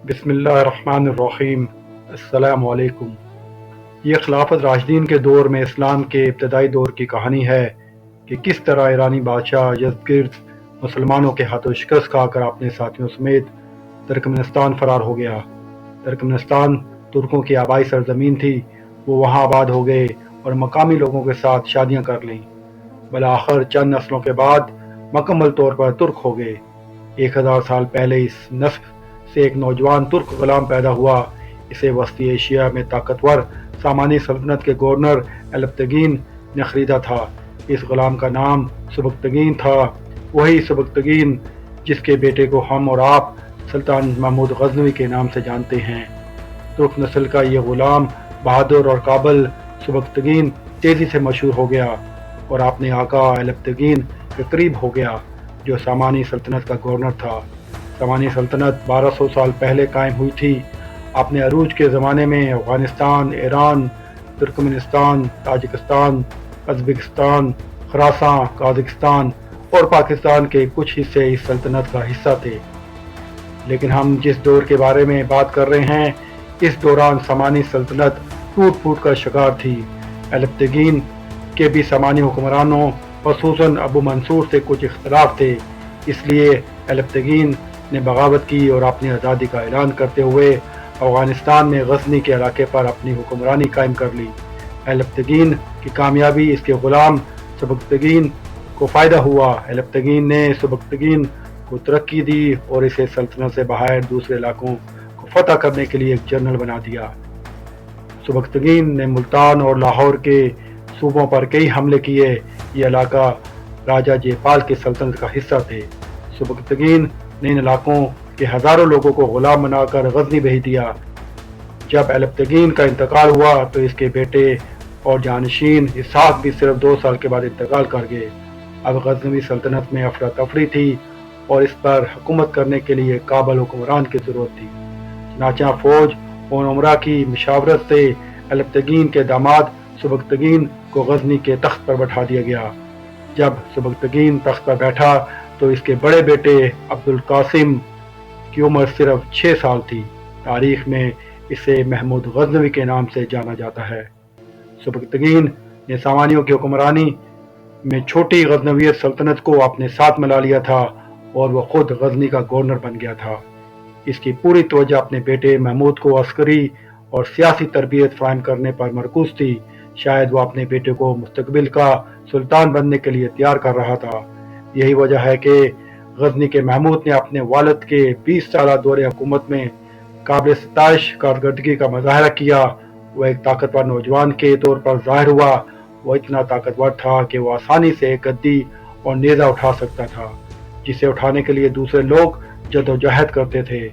بسم اللہ الرحمن الرحیم۔ السلام علیکم۔ یہ خلافت راشدین کے دور میں اسلام کے ابتدائی دور کی کہانی ہے کہ کس طرح ایرانی بادشاہ یزدگرد مسلمانوں کے ہاتھوں شکست کھا کر اپنے ساتھیوں سمیت ترکمنستان فرار ہو گیا۔ ترکمنستان ترکوں کی آبائی سرزمین تھی، وہ وہاں آباد ہو گئے اور مقامی لوگوں کے ساتھ شادیاں کر لیں۔ بالآخر چند نسلوں کے بعد مکمل طور پر ترک ہو گئے۔ 1000 سال پہلے اس نسل سے ایک نوجوان ترک غلام پیدا ہوا۔ اسے وسطی ایشیا میں طاقتور سامانی سلطنت کے گورنر الپتگین نے خریدا تھا۔ اس غلام کا نام سبکتگین تھا، وہی سبکتگین جس کے بیٹے کو ہم اور آپ سلطان محمود غزنوی کے نام سے جانتے ہیں۔ ترک نسل کا یہ غلام بہادر اور قابل سبکتگین تیزی سے مشہور ہو گیا اور اپنے آقا الپتگین کے قریب ہو گیا جو سامانی سلطنت کا گورنر تھا۔ سامانی سلطنت 1200 سال پہلے قائم ہوئی تھی۔ اپنے عروج کے زمانے میں Afghanistan, Iran, Turkmenistan, Tajikistan, Uzbekistan, Khorasan, Kazakhstan اور پاکستان کے کچھ حصے اس سلطنت کا حصہ تھے۔ لیکن ہم جس دور کے بارے میں بات کر رہے ہیں، اس دوران سامانی سلطنت ٹوٹ پھوٹ کا شکار تھی۔ الپتگین کے بھی سامانی حکمرانوں خصوصاً ابو منصور سے کچھ اختلاف تھے، اس لیے الپتگین نے بغاوت کی اور اپنی آزادی کا اعلان کرتے ہوئے افغانستان میں غزنی کے علاقے پر اپنی حکمرانی قائم کر لی۔ الپتگین کی کامیابی اس کے غلام سبکتگین کو فائدہ ہوا۔ الپتگین نے سبکتگین کو ترقی دی اور اسے سلطنت سے باہر دوسرے علاقوں کو فتح کرنے کے لیے ایک جنرل بنا دیا۔ سبکتگین نے ملتان اور لاہور کے صوبوں پر کئی حملے کیے۔ یہ علاقہ راجہ جے پال کی سلطنت کا حصہ تھے۔ سبکتگین نے ان علاقوں کے ہزاروں لوگوں کو غلام بنا کر غزنی بھیج دیا۔ جب الپتگین کا انتقال ہوا تو اس کے بیٹے اور جانشین اسحاق بھی صرف 2 سال کے بعد انتقال کر گئے۔ اب غزنوی سلطنت میں افراتفری تھی اور اس پر حکومت کرنے کے لیے قابل حکمران کی ضرورت تھی۔ چنانچہ فوج اور عمرا کی مشاورت سے الپتگین کے داماد سبکتگین کو غزنی کے تخت پر بٹھا دیا گیا۔ جب سبکتگین تخت پر بیٹھا تو اس کے بڑے بیٹے عبدالقاسم کی عمر صرف 6 سال تھی۔ تاریخ میں اسے محمود غزنوی کے نام سے جانا جاتا ہے۔ سبکتگین نے سامانیوں کی حکمرانی میں چھوٹی غزنویت سلطنت کو اپنے ساتھ ملا لیا تھا اور وہ خود غزنی کا گورنر بن گیا تھا۔ اس کی پوری توجہ اپنے بیٹے محمود کو عسکری اور سیاسی تربیت فراہم کرنے پر مرکوز تھی۔ شاید وہ اپنے بیٹے کو مستقبل کا سلطان بننے کے لیے تیار کر رہا تھا۔ یہی وجہ ہے کہ غزنی کے محمود نے اپنے والد کے 20 سالہ دور حکومت میں قابل ستائش کارکردگی کا مظاہرہ کیا۔ وہ ایک طاقتور نوجوان کے طور پر ظاہر ہوا۔ وہ اتنا طاقتور تھا کہ وہ آسانی سے ایک گدی اور نیزہ اٹھا سکتا تھا، جسے اٹھانے کے لیے دوسرے لوگ جدوجہد کرتے تھے۔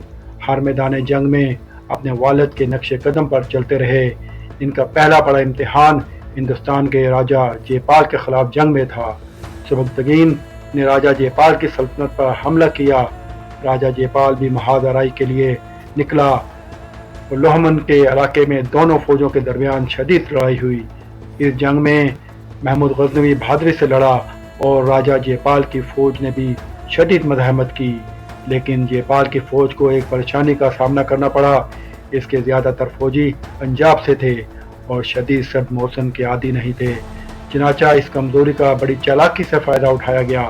ہر میدان جنگ میں اپنے والد کے نقش قدم پر چلتے رہے۔ ان کا پہلا بڑا امتحان ہندوستان کے راجہ جے پال کے خلاف جنگ میں تھا۔ سبکتگین نے راجہ جے پال کی سلطنت پر حملہ کیا۔ راجہ جے پال بھی محاذ آرائی کے لیے نکلا اور لوہمن کے علاقے میں دونوں فوجوں کے درمیان شدید لڑائی ہوئی۔ اس جنگ میں محمود غزنوی بہادری سے لڑا اور راجہ جے پال کی فوج نے بھی شدید مزاحمت کی، لیکن جے پال کی فوج کو ایک پریشانی کا سامنا کرنا پڑا۔ اس کے زیادہ تر فوجی پنجاب سے تھے اور شدید سرد موسم کے عادی نہیں تھے، چنانچہ اس کمزوری کا بڑی چالاکی سے فائدہ اٹھایا گیا۔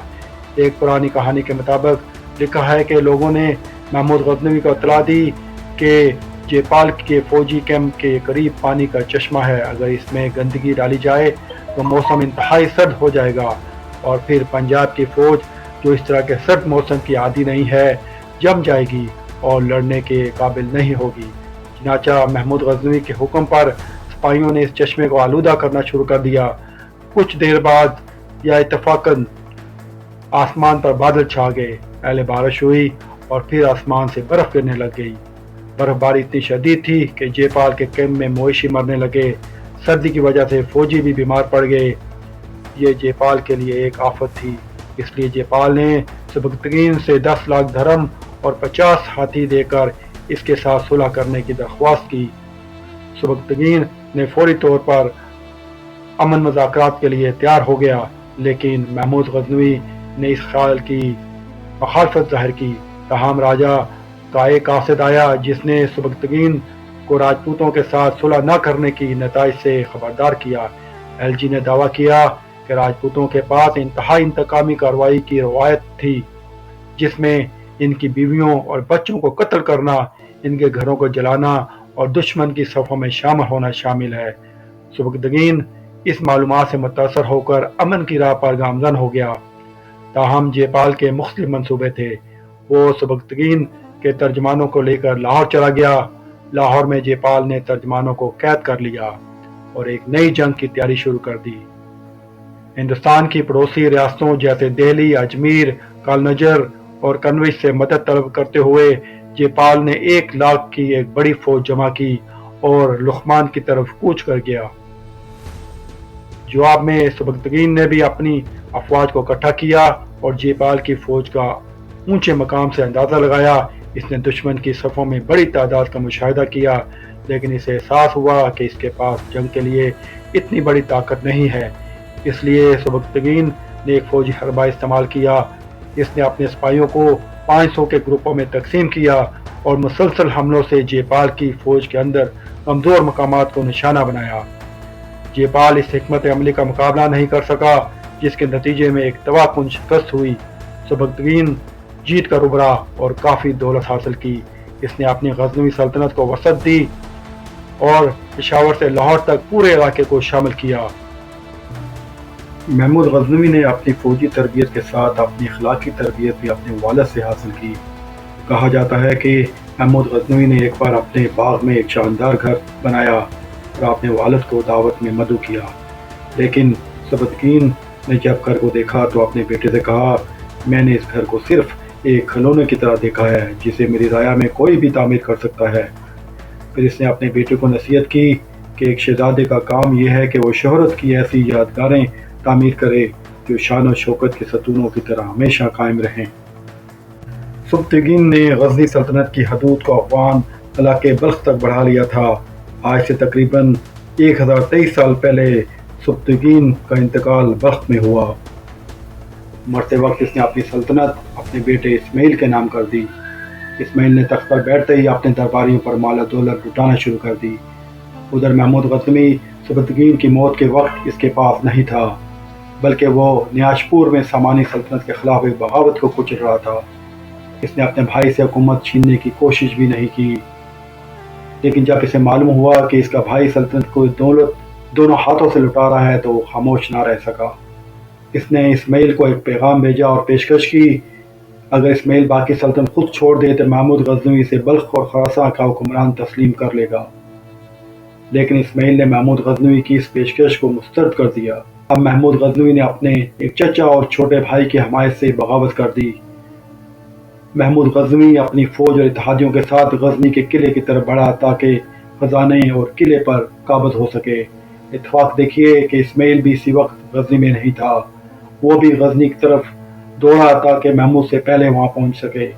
ایک پرانی کہانی کے مطابق لکھا ہے کہ لوگوں نے محمود غزنوی کو اطلاع دی کہ جے پال کے فوجی کیمپ کے قریب پانی کا چشمہ ہے، اگر اس میں گندگی ڈالی جائے تو موسم انتہائی سرد ہو جائے گا اور پھر پنجاب کی فوج جو اس طرح کے سرد موسم کی عادی نہیں ہے جم جائے گی اور لڑنے کے قابل نہیں ہوگی۔ چنانچہ محمود غزنوی کے حکم پر سپاہیوں نے اس چشمے کو آلودہ کرنا شروع کر دیا۔ کچھ دیر بعد یا اتفاقاً آسمان پر بادل چھا گئے، پہلے بارش ہوئی اور پھر آسمان سے برف گرنے لگ گئی۔ برف باری اتنی شدید تھی کہ جے پال کے کیمپ میں مویشی مرنے لگے۔ سردی کی وجہ سے فوجی بھی بیمار پڑ گئے۔ یہ جے پال کے لیے ایک آفت تھی، اس لیے جے پال نے سبکتگین سے 10 لاکھ دھرم اور 50 ہاتھی دے کر اس کے ساتھ صلح کرنے کی درخواست کی۔ سبکتگین نے فوری طور پر امن مذاکرات کے لیے تیار ہو گیا، لیکن محمود غزنوی نے اس خیال کی مخالفت ظاہر کی۔ تاہم راجہ کا ایک قاصد آیا جس نے سبکتگین کو راجپوتوں کے ساتھ صلح نہ کرنے کی نتائج سے خبردار کیا۔ ایلچی نے دعویٰ کیا کہ راجپوتوں کے پاس انتہائی انتقامی کارروائی کی روایت تھی جس میں ان کی بیویوں اور بچوں کو قتل کرنا، ان کے گھروں کو جلانا اور دشمن کی صفوں میں شامل ہونا شامل ہے۔ سبکتگین اس معلومات سے متاثر ہو کر امن کی راہ پر گامزن ہو گیا، تاہم جے پال کے مختلف منصوبے تھے۔ وہ سبکتگین کے ترجمانوں کو لے کر لاہور چلا گیا۔ لاہور میں جے پال نے ترجمانوں کو قید کر لیا اور ایک نئی جنگ کی تیاری شروع کر دی۔ ہندوستان کی پڑوسی ریاستوں جیسے دہلی، اجمیر، کالنجر اور کنوج سے مدد طلب کرتے ہوئے جے پال نے 1,00,000 کی ایک بڑی فوج جمع کی اور لغمان کی طرف کوچ کر گیا۔ جواب میں سبکتگین نے بھی اپنی افواج کو اکٹھا کیا اور جے پال کی فوج کا اونچے مقام سے اندازہ لگایا۔ اس نے دشمن کی صفوں میں بڑی تعداد کا مشاہدہ کیا، لیکن اسے احساس ہوا کہ اس کے پاس جنگ کے لیے اتنی بڑی طاقت نہیں ہے۔ اس لیے سبکتگین نے ایک فوجی حربہ استعمال کیا۔ اس نے اپنے سپاہیوں کو 500 کے گروپوں میں تقسیم کیا اور مسلسل حملوں سے جے پال کی فوج کے اندر کمزور مقامات کو نشانہ بنایا۔ جے پال اس حکمت عملی کا مقابلہ نہیں کر سکا، جس کے نتیجے میں ایک تباہ کن شکست ہوئی۔ سبکتگین جیت کر ابھرا اور کافی دولت حاصل کی۔ اس نے اپنی غزنوی سلطنت کو وسعت دی اور پشاور سے لاہور تک پورے علاقے کو شامل کیا۔ محمود غزنوی نے اپنی فوجی تربیت کے ساتھ اپنی اخلاقی تربیت بھی اپنے والد سے حاصل کی۔ کہا جاتا ہے کہ محمود غزنوی نے ایک بار اپنے باغ میں ایک شاندار گھر بنایا اور اپنے والد کو دعوت میں مدعو کیا، لیکن سبکتگین نے جب گھر کو دیکھا تو اپنے بیٹے سے کہا، میں نے اس گھر کو صرف ایک کھلونے کی طرح دیکھا ہے جسے میری رعایا میں کوئی بھی تعمیر کر سکتا ہے۔ پھر اس نے اپنے بیٹے کو نصیحت کی کہ ایک شہزادے کا کام یہ ہے کہ وہ شہرت کی ایسی یادگاریں تعمیر کرے جو شان و شوکت کے ستونوں کی طرح ہمیشہ قائم رہیں۔ سبکتگین نے غزنی سلطنت کی حدود کو افغان علاقے بلخ تک بڑھا لیا تھا۔ آج سے تقریباً 1023 سال پہلے سبکتگین کا انتقال بلخ میں ہوا۔ مرتے وقت اس نے اپنی سلطنت اپنے بیٹے اسماعیل کے نام کر دی۔ اسماعیل نے تخت پر بیٹھتے ہی اپنے درباریوں پر مال و دولت لٹانا شروع کر دی۔ ادھر محمود غزنوی سبکتگین کی موت کے وقت اس کے پاس نہیں تھا، بلکہ وہ نیاشپور میں سامانی سلطنت کے خلاف ایک بغاوت کو کچل رہا تھا۔ اس نے اپنے بھائی سے حکومت چھیننے کی کوشش بھی نہیں کی، لیکن جب اسے معلوم ہوا کہ اس کا بھائی سلطنت کو دونوں ہاتھوں سے لٹا رہا ہے تو وہ خاموش نہ رہ سکا۔ اس نے اسماعیل کو ایک پیغام بھیجا اور پیشکش کی، اگر اسماعیل باقی سلطنت خود چھوڑ دے تو محمود غزنوی سے بلخ اور خراساں کا حکمران تسلیم کر لے گا، لیکن اسماعیل نے محمود غزنوی کی اس پیشکش کو مسترد کر دیا۔ اب محمود غزنوی نے اپنے ایک چچا اور چھوٹے بھائی کی حمایت سے بغاوت کر دی۔ محمود غزنوی اپنی فوج اور اتحادیوں کے ساتھ غزنی کے قلعے کی طرف بڑھا تاکہ خزانے اور قلعے پر قابض ہو سکے۔ اتفاق دیکھیے کہ اسماعیل بھی اسی وقت غزنی میں نہیں تھا، وہ بھی غزنی کی طرف دوڑا تاکہ محمود سے پہلے وہاں پہنچ سکے۔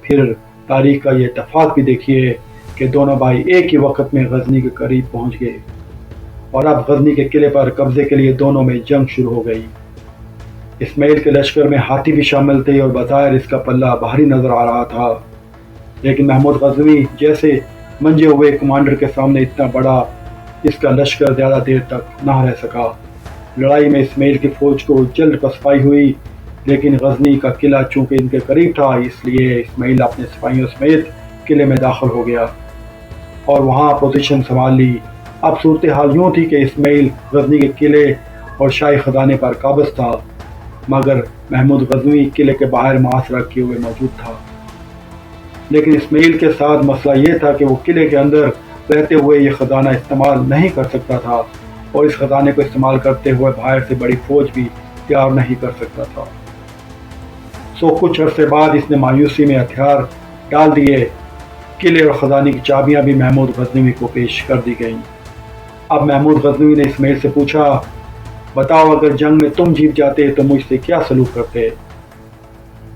پھر تاریخ کا یہ اتفاق بھی دیکھیے کہ دونوں بھائی ایک ہی وقت میں غزنی کے قریب پہنچ گئے اور اب غزنی کے قلعے پر قبضے کے لیے دونوں میں جنگ شروع ہو گئی۔ اسماعیل کے لشکر میں ہاتھی بھی شامل تھے اور بظاہر اس کا پلہ بھاری نظر آ رہا تھا، لیکن محمود غزنوی جیسے منجے ہوئے کمانڈر کے سامنے اتنا بڑا اس کا لشکر زیادہ دیر تک نہ رہ سکا۔ لڑائی میں اسماعیل کی فوج کو جلد پسپائی ہوئی، لیکن غزنی کا قلعہ چونکہ ان کے قریب تھا اس لیے اسماعیل اپنے سپاہیوں سمیت قلعے میں داخل ہو گیا اور وہاں پوزیشن سنبھال لی۔ اب صورتحال یوں تھی کہ اسماعیل غزنی کے قلعے اور شاہی خزانے پر قابض تھا، مگر محمود غزنوی قلعے کے باہر محاصرہ کیے ہوئے موجود تھا۔ لیکن اسماعیل کے ساتھ مسئلہ یہ تھا کہ وہ قلعے کے اندر رہتے ہوئے یہ خزانہ استعمال نہیں کر سکتا تھا اور اس خزانے کو استعمال کرتے ہوئے باہر سے بڑی فوج بھی تیار نہیں کر سکتا تھا۔ سو کچھ عرصے بعد اس نے مایوسی میں ہتھیار ڈال دیے۔ قلعے اور خزانے کی چابیاں بھی محمود غزنوی کو پیش کر دی گئیں۔ اب محمود غزنوی نے اسماعیل سے پوچھا، بتاؤ اگر جنگ میں تم جیت جاتے تو مجھ سے کیا سلوک کرتے؟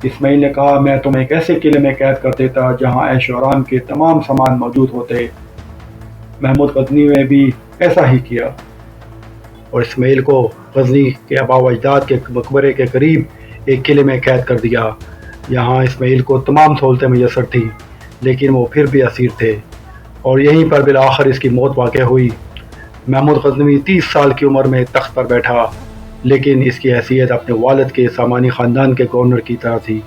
اسماعیل نے کہا، میں تمہیں ایک ایسے قلعے میں قید کر دیتا جہاں عیش و آرام کے تمام سامان موجود ہوتے۔ محمود غزنوی نے بھی ایسا ہی کیا اور اسماعیل کو غزنی کے آباء و اجداد کے مقبرے کے قریب ایک قلعے میں قید کر دیا۔ یہاں اسماعیل کو تمام سہولتیں میسر تھیں، لیکن وہ پھر بھی اسیر تھے اور یہیں پر بالآخر اس کی موت واقع ہوئی۔ محمود غزنوی 30 سال کی عمر میں تخت پر بیٹھا، لیکن اس کی حیثیت اپنے والد کے سامانی خاندان کے گورنر کی طرح تھی۔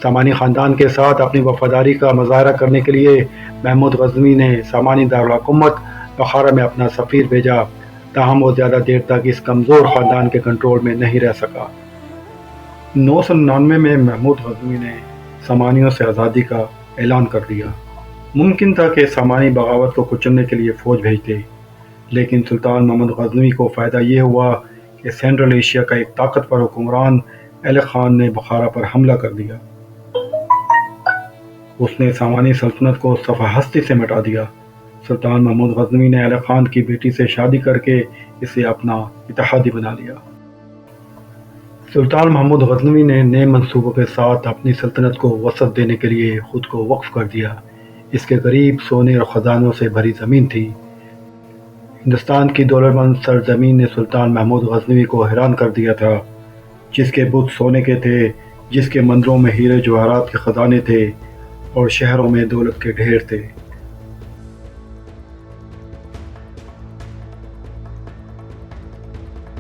سامانی خاندان کے ساتھ اپنی وفاداری کا مظاہرہ کرنے کے لیے محمود غزنوی نے سامانی دارالحکومت بخارا میں اپنا سفیر بھیجا، تاہم وہ زیادہ دیر تک اس کمزور خاندان کے کنٹرول میں نہیں رہ سکا۔ 999 میں محمود غزنوی نے سامانیوں سے آزادی کا اعلان کر دیا۔ ممکن تھا کہ سامانی بغاوت کو کچلنے کے لیے فوج بھیجتے، لیکن سلطان محمود غزنوی کو فائدہ یہ ہوا کہ سینٹرل ایشیا کا ایک طاقتور حکمران ایلک خان نے بخارا پر حملہ کر دیا۔ اس نے سامانی سلطنت کو صفحہ ہستی سے مٹا دیا۔ سلطان محمود غزنوی نے ایلک خان کی بیٹی سے شادی کر کے اسے اپنا اتحادی بنا لیا۔ سلطان محمود غزنوی نے نئے منصوبوں کے ساتھ اپنی سلطنت کو وسعت دینے کے لیے خود کو وقف کر دیا۔ اس کے قریب سونے اور خزانوں سے بھری زمین تھی۔ ہندوستان کی دولتمند سرزمین نے سلطان محمود غزنوی کو حیران کر دیا تھا، جس کے بت سونے کے تھے، جس کے مندروں میں ہیرے جواہرات کے خزانے تھے اور شہروں میں دولت کے ڈھیر تھے۔